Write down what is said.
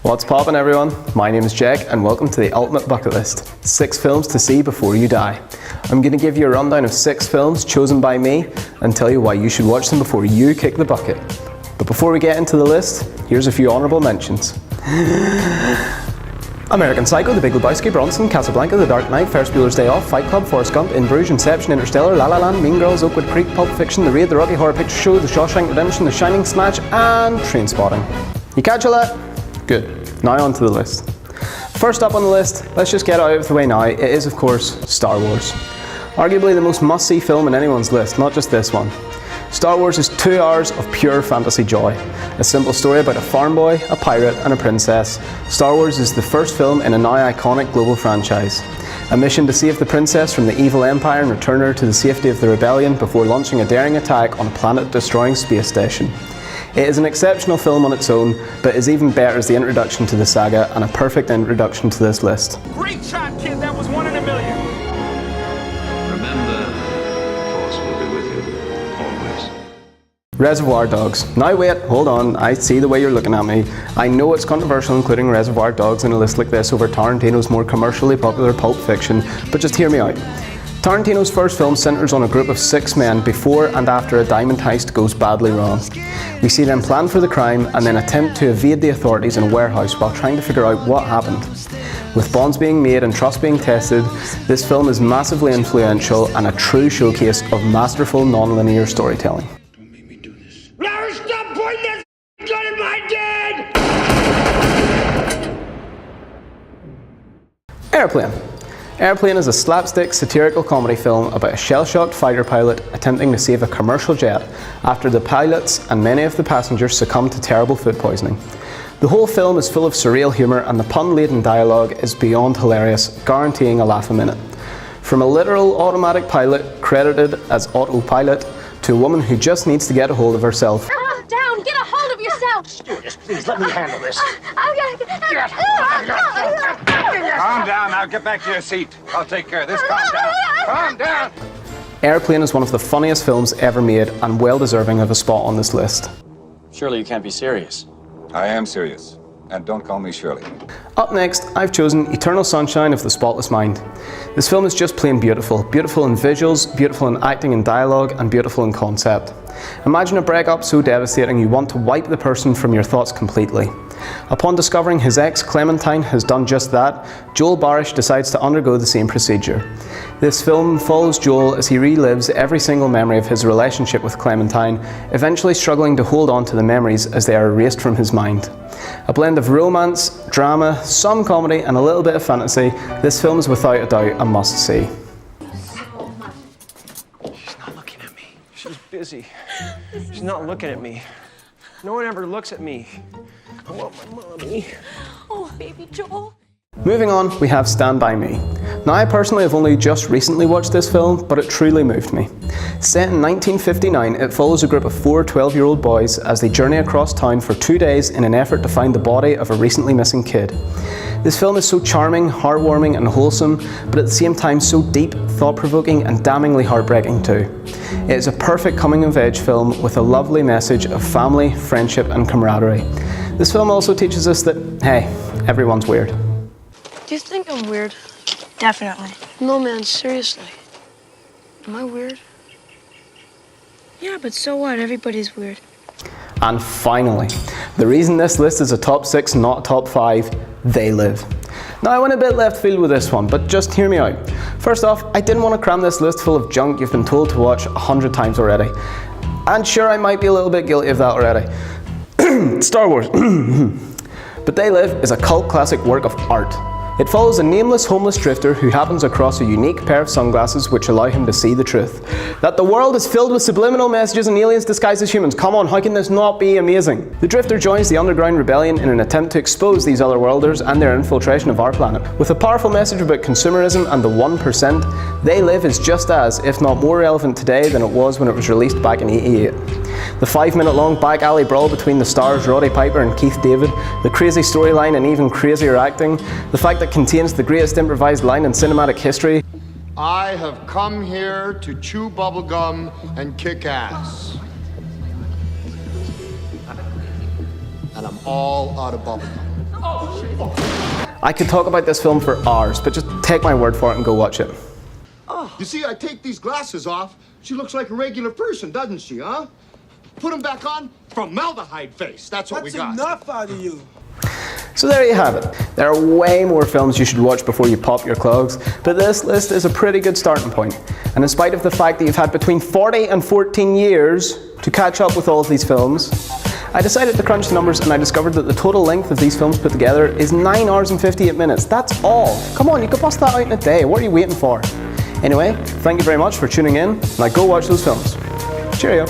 What's poppin', everyone? My name is Jack and welcome to the Ultimate Bucket List. 6 films to see before you die. I'm going to give you a rundown of 6 films chosen by me and tell you why you should watch them before you kick the bucket. But before we get into the list, here's a few honourable mentions. American Psycho, The Big Lebowski, Bronson, Casablanca, The Dark Knight, Ferris Bueller's Day Off, Fight Club, Forrest Gump, In Bruges, Inception, Interstellar, La La Land, Mean Girls, Oakwood Creek, Pulp Fiction, The Raid, The Rocky Horror Picture Show, The Shawshank Redemption, The Shining, Snatch and Trainspotting. You catch all that? Good. Now on to the list. First up on the list, let's just get it out of the way now, it is of course Star Wars. Arguably the most must-see film in anyone's list, not just this one. Star Wars is 2 hours of pure fantasy joy. A simple story about a farm boy, a pirate and a princess. Star Wars is the first film in a now iconic global franchise. A mission to save the princess from the evil empire and return her to the safety of the rebellion before launching a daring attack on a planet-destroying space station. It is an exceptional film on its own, but is even better as the introduction to the saga and a perfect introduction to this list. Great shot, kid! That was 1 in a million! Remember, the Force will be with you, always. Reservoir Dogs. Now wait, hold on, I see the way you're looking at me. I know it's controversial including Reservoir Dogs in a list like this over Tarantino's more commercially popular Pulp Fiction, but just hear me out. Tarantino's first film centres on a group of 6 men before and after a diamond heist goes badly wrong. We see them plan for the crime and then attempt to evade the authorities in a warehouse while trying to figure out what happened. With bonds being made and trust being tested, this film is massively influential and a true showcase of masterful non-linear storytelling. Don't make me do this. Larry, stop pointing that gun at my dad! Airplane. Airplane is a slapstick satirical comedy film about a shell-shocked fighter pilot attempting to save a commercial jet after the pilots and many of the passengers succumb to terrible food poisoning. The whole film is full of surreal humour and the pun-laden dialogue is beyond hilarious, guaranteeing a laugh a minute. From a literal automatic pilot credited as autopilot to a woman who just needs to get a hold of herself. Calm down, get a hold of yourself! Stewardess, please, let me handle this. Calm down, now get back to your seat. I'll take care of this. Calm down. Calm down. Airplane is one of the funniest films ever made and well deserving of a spot on this list. Surely you can't be serious. I am serious. And don't call me Shirley. Up next, I've chosen Eternal Sunshine of the Spotless Mind. This film is just plain beautiful. Beautiful in visuals, beautiful in acting and dialogue, and beautiful in concept. Imagine a breakup so devastating you want to wipe the person from your thoughts completely. Upon discovering his ex, Clementine, has done just that, Joel Barish decides to undergo the same procedure. This film follows Joel as he relives every single memory of his relationship with Clementine, eventually struggling to hold on to the memories as they are erased from his mind. A blend of romance, drama, some comedy and a little bit of fantasy, this film is without a doubt a must-see. She's not looking at me. She's busy. She's not looking at me. No one ever looks at me. I want my mommy. Oh, baby Joel. Moving on, we have Stand By Me. Now I personally have only just recently watched this film, but it truly moved me. Set in 1959, it follows a group of 4 12-year-old boys as they journey across town for 2 days in an effort to find the body of a recently missing kid. This film is so charming, heartwarming and wholesome, but at the same time so deep, thought-provoking and damningly heartbreaking too. It is a perfect coming-of-age film with a lovely message of family, friendship and camaraderie. This film also teaches us that, hey, everyone's weird. Do you think I'm weird? Definitely. No, man, seriously. Am I weird? Yeah, but so what? Everybody's weird. And finally, the reason this list is a top 6, not a top 5, They Live. Now I went a bit left field with this one, but just hear me out. First off, I didn't want to cram this list full of junk you've been told to watch 100 times already. And sure, I might be a little bit guilty of that already. Star Wars. But They Live is a cult classic work of art. It follows a nameless homeless drifter who happens across a unique pair of sunglasses which allow him to see the truth. That the world is filled with subliminal messages and aliens disguised as humans. Come on, how can this not be amazing? The drifter joins the underground rebellion in an attempt to expose these otherworlders and their infiltration of our planet. With a powerful message about consumerism and the 1%, They Live is just as, if not more relevant today than it was when it was released back in '88. The 5-minute-long back alley brawl between the stars Roddy Piper and Keith David, the crazy storyline and even crazier acting, the fact that it contains the greatest improvised line in cinematic history. I have come here to chew bubblegum and kick ass. And I'm all out of bubblegum. I could talk about this film for hours, but just take my word for it and go watch it. You see, I take these glasses off. She looks like a regular person, doesn't she, huh? Put them back on. Formaldehyde face. That's what we got. That's enough out of you. So there you have it. There are way more films you should watch before you pop your clogs, but this list is a pretty good starting point. And in spite of the fact that you've had between 40 and 14 years to catch up with all of these films, I decided to crunch the numbers and I discovered that the total length of these films put together is 9 hours and 58 minutes. That's all. Come on, you could bust that out in a day. What are you waiting for? Anyway, thank you very much for tuning in. Now go watch those films. Cheerio.